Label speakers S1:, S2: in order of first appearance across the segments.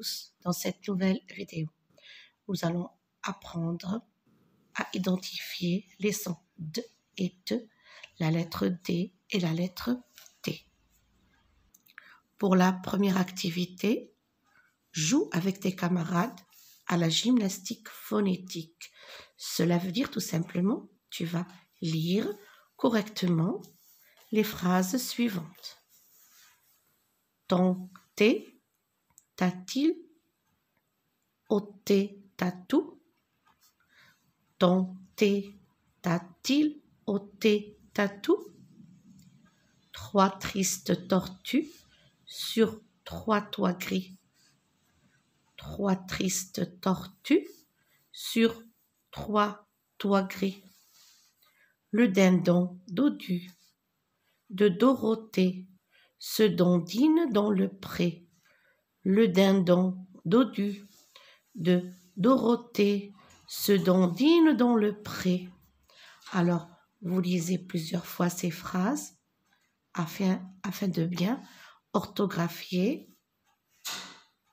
S1: tous. Dans cette nouvelle vidéo, nous allons apprendre à identifier les sons D et T, la lettre D et la lettre T. Pour la première activité, joue avec tes camarades à la gymnastique phonétique. Cela veut dire tout simplement, tu vas lire correctement les phrases suivantes. Ton thé t'a-t-il ôté tatou? Ton thé t'a-t-il ôté tatou? Trois tristes tortues sur trois toits gris. Trois tristes tortues sur trois toits gris. Le dindon dodu de Dorothée se dandine dans le pré. Le dindon dodu de Dorothée se dandine dans le pré. Alors, vous lisez plusieurs fois ces phrases afin de bien orthographier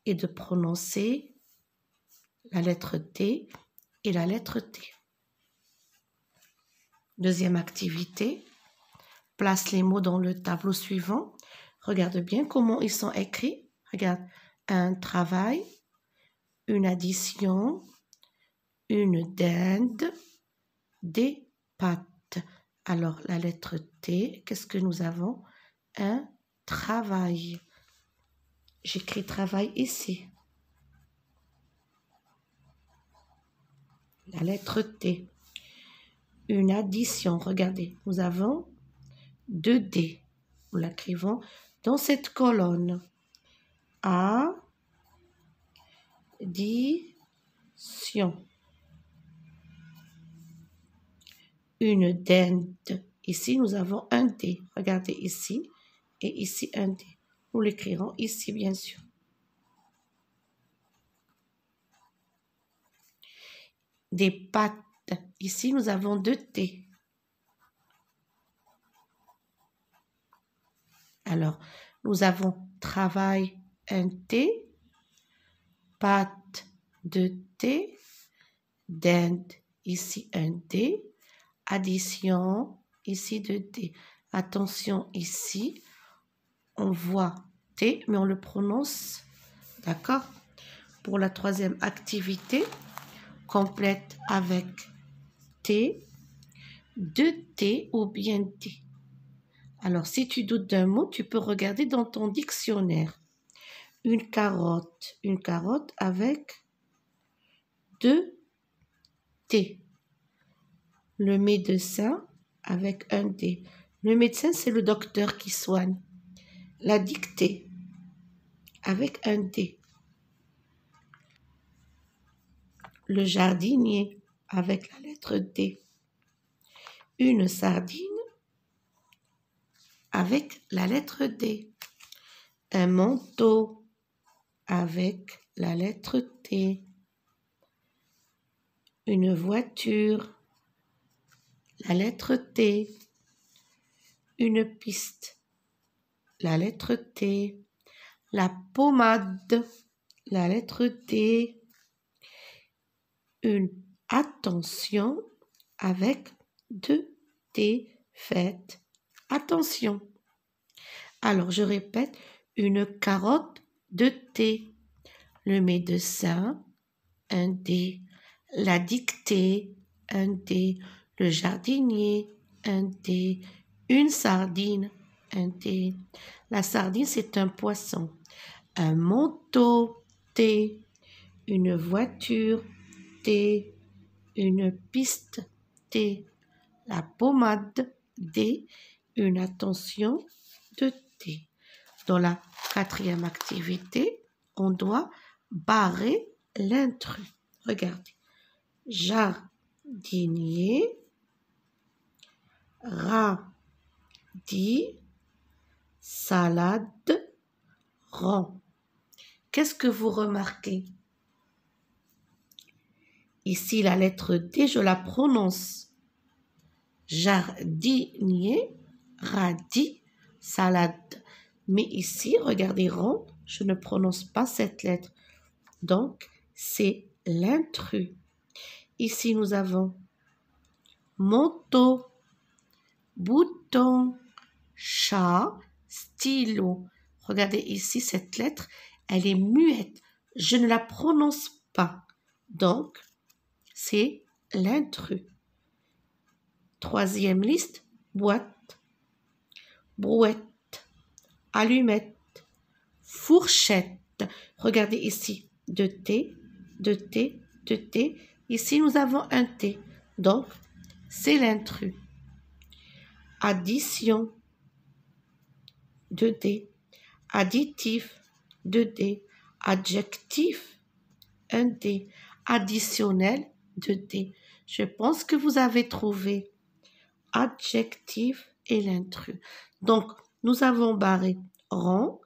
S1: et de prononcer la lettre D et la lettre T. Deuxième activité, place les mots dans le tableau suivant. Regarde bien comment ils sont écrits. Regarde, un travail, une addition, une dinde, des pâtes. Alors, la lettre T, qu'est-ce que nous avons? Un travail. J'écris travail ici. La lettre T. Une addition. Regardez, nous avons 2 D. Nous l'écrivons dans cette colonne. Addition. Une dinde. Ici, nous avons un D. Regardez ici et ici un D. Nous l'écrirons ici, bien sûr. Des pâtes. Ici, nous avons 2 T. Alors, nous avons travail, un T, pâte, 2 T, dinde, ici un D, addition, ici 2 D. Attention, ici, on voit T, mais on le prononce, d'accord? Pour la troisième activité, complète avec T, 2 T ou bien D. Alors, si tu doutes d'un mot, tu peux regarder dans ton dictionnaire. Une carotte avec 2 T. Le médecin avec un D. Le médecin, c'est le docteur qui soigne. La dictée avec un D. Le jardinier avec la lettre D. Une sardine avec la lettre D. Un manteau avec la lettre T. Une voiture, la lettre T. Une piste, la lettre T. La pommade, la lettre T. Une attention avec 2 T faites. Attention. Alors, je répète, une carotte, 2 T. Le médecin, un D. La dictée, un D. Le jardinier, un D. Une sardine, un D. La sardine, c'est un poisson. Un manteau, T. Une voiture, T. Une piste, T. La pommade, D. Une attention, de T. Dans la quatrième activité, on doit barrer l'intrus. Regardez. Jardinier, radis, salade, rang. Qu'est-ce que vous remarquez? Ici, la lettre D, je la prononce. Jardinier, radis, salade. Mais ici, regardez, rond, je ne prononce pas cette lettre. Donc, c'est l'intrus. Ici, nous avons manteau, bouton, chat, stylo. Regardez ici, cette lettre, elle est muette. Je ne la prononce pas. Donc, c'est l'intrus. Troisième liste, boîte, brouette, allumette, fourchette. Regardez ici, de thé, de thé, de thé. Ici, nous avons un thé. Donc, c'est l'intrus. Addition, 2D. Additif, 2D. Adjectif, 1D. Additionnel, 2D. Je pense que vous avez trouvé adjectif et l'intrus. Donc, nous avons barré rond,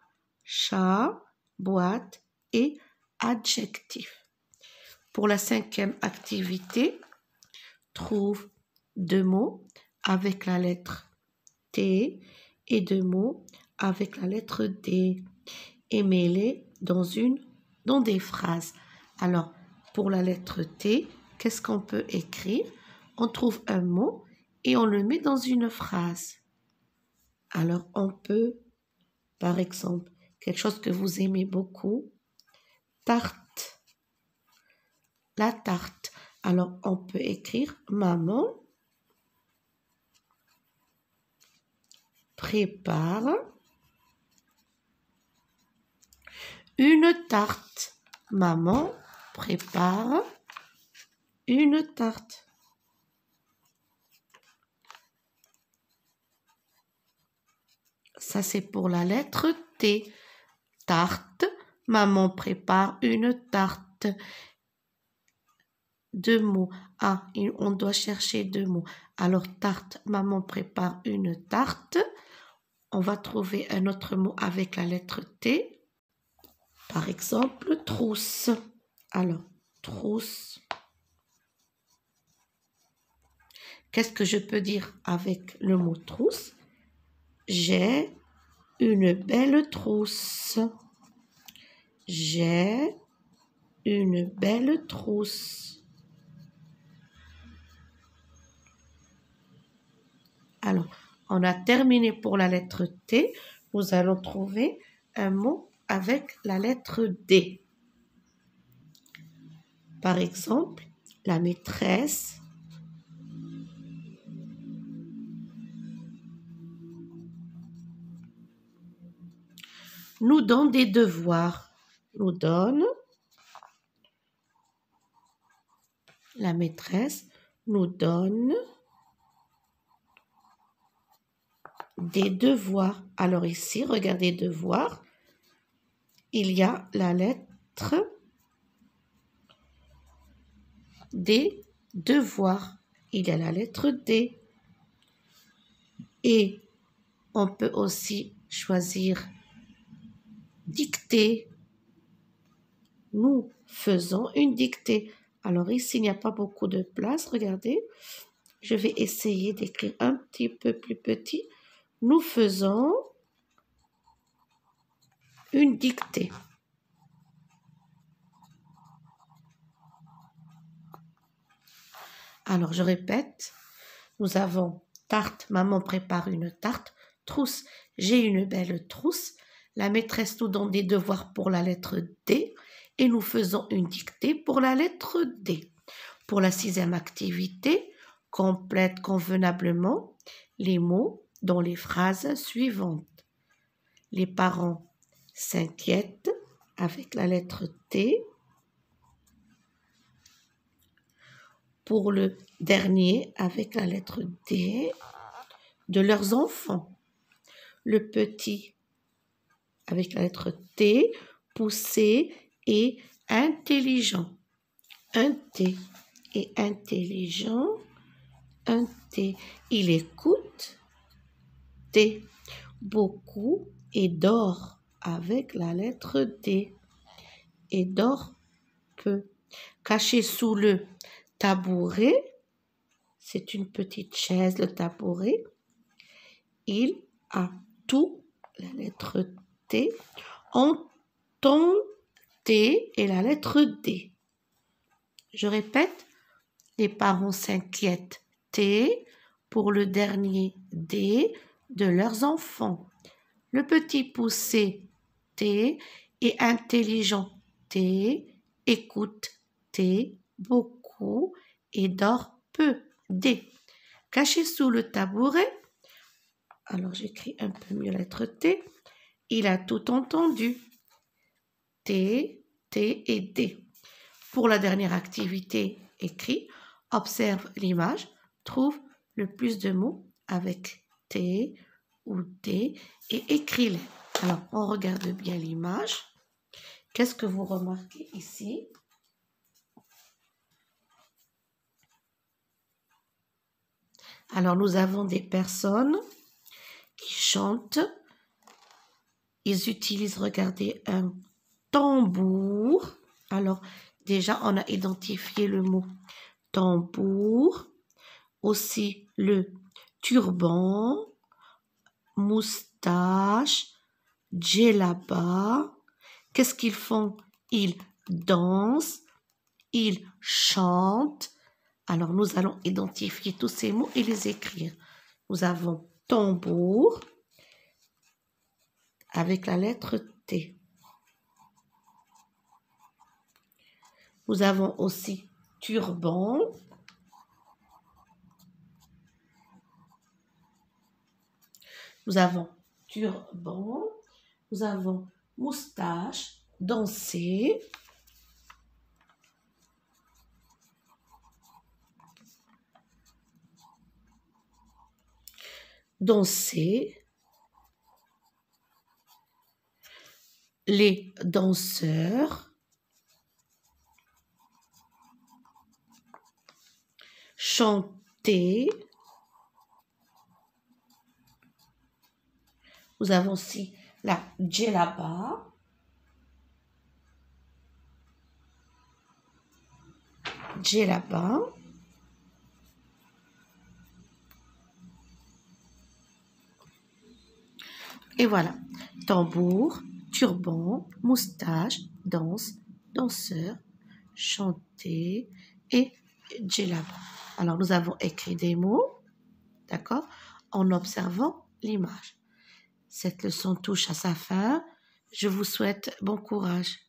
S1: chat, boîte et adjectif. Pour la cinquième activité, trouve 2 mots avec la lettre T et 2 mots avec la lettre D et mets-les dans des phrases. Alors, pour la lettre T, qu'est-ce qu'on peut écrire? On trouve un mot et on le met dans une phrase. Alors, on peut, par exemple, quelque chose que vous aimez beaucoup, tarte. La tarte. Alors, on peut écrire maman prépare une tarte. Maman prépare une tarte. Ça, c'est pour la lettre T. Tarte. Maman prépare une tarte. 2 mots. Ah, on doit chercher 2 mots. Alors, tarte. Maman prépare une tarte. On va trouver un autre mot avec la lettre T. Par exemple, trousse. Alors, trousse. Qu'est-ce que je peux dire avec le mot trousse? J'ai une belle trousse. J'ai une belle trousse. Alors, on a terminé pour la lettre T. Nous allons trouver un mot avec la lettre D. Par exemple, la maîtresse nous donne des devoirs. Nous donne, la maîtresse nous donne des devoirs. Alors ici, regardez devoirs. Il y a la lettre D, devoirs. Il y a la lettre D. Et on peut aussi choisir dictée. Nous faisons une dictée. Alors ici, il n'y a pas beaucoup de place. Regardez, je vais essayer d'écrire un petit peu plus petit. Nous faisons une dictée. Alors, je répète, nous avons tarte, maman prépare une tarte, trousse, j'ai une belle trousse, la maîtresse nous donne des devoirs pour la lettre D et nous faisons une dictée pour la lettre D. Pour la sixième activité, complète convenablement les mots dans les phrases suivantes. Les parents s'inquiètent avec la lettre T. Pour le dernier, avec la lettre D, de leurs enfants. Le petit, avec la lettre T, poussé et intelligent. Un T et intelligent, un T. Il écoute, T. Beaucoup et dort, avec la lettre D. Et dort peu. Caché sous le tabouret, c'est une petite chaise, le tabouret. Il a tout, la lettre T, entend T et la lettre D. Je répète, les parents s'inquiètent T pour le dernier D de leurs enfants. Le petit poussé T est intelligent T, écoute T beaucoup et dort peu D. Caché sous le tabouret, alors j'écris un peu mieux la lettre T, il a tout entendu. T, T et D. Pour la dernière activité, écrit, observe l'image, trouve le plus de mots avec T ou D et écris-les. Alors, on regarde bien l'image. Qu'est-ce que vous remarquez ici? Alors, nous avons des personnes qui chantent. Ils utilisent, regardez, un tambour. Alors, déjà, on a identifié le mot tambour. Aussi, le turban, moustache, djellaba. Qu'est-ce qu'ils font? Ils dansent, ils chantent. Alors, nous allons identifier tous ces mots et les écrire. Nous avons tambour avec la lettre T. Nous avons aussi turban. Nous avons turban. Nous avons moustache, danser. Danser. Les danseurs. Chanter. Nous avons aussi la djellaba. Djellaba. Et voilà, tambour, turban, moustache, danse, danseur, chanter et djellaba. Alors, nous avons écrit des mots, d'accord, en observant l'image. Cette leçon touche à sa fin. Je vous souhaite bon courage.